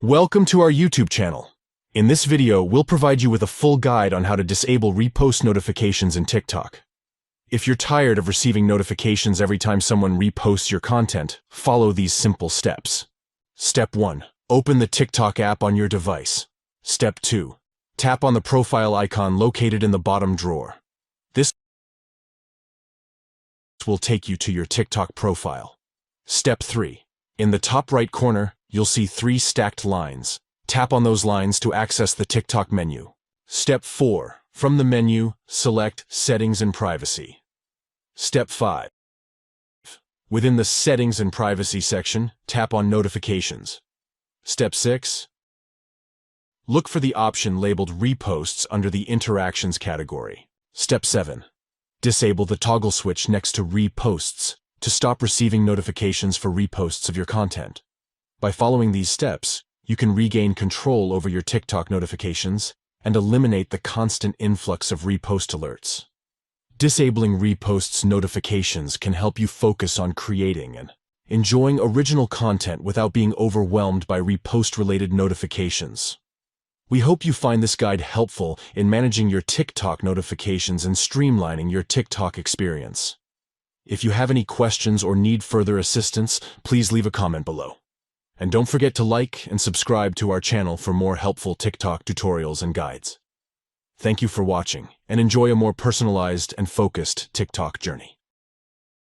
Welcome to our YouTube channel. In this video, we'll provide you with a full guide on how to disable repost notifications in TikTok. If you're tired of receiving notifications every time someone reposts your content, follow these simple steps. Step 1. Open the TikTok app on your device. Step 2. Tap on the profile icon located in the bottom drawer. This will take you to your TikTok profile. Step 3. In the top right corner, you'll see 3 stacked lines. Tap on those lines to access the TikTok menu. Step 4. From the menu, select Settings and Privacy. Step 5. Within the Settings and Privacy section, tap on Notifications. Step 6. Look for the option labeled Reposts under the Interactions category. Step 7. Disable the toggle switch next to Reposts to stop receiving notifications for reposts of your content. By following these steps, you can regain control over your TikTok notifications and eliminate the constant influx of repost alerts. Disabling reposts notifications can help you focus on creating and enjoying original content without being overwhelmed by repost-related notifications. We hope you find this guide helpful in managing your TikTok notifications and streamlining your TikTok experience. If you have any questions or need further assistance, please leave a comment below. And don't forget to like and subscribe to our channel for more helpful TikTok tutorials and guides. Thank you for watching, and enjoy a more personalized and focused TikTok journey.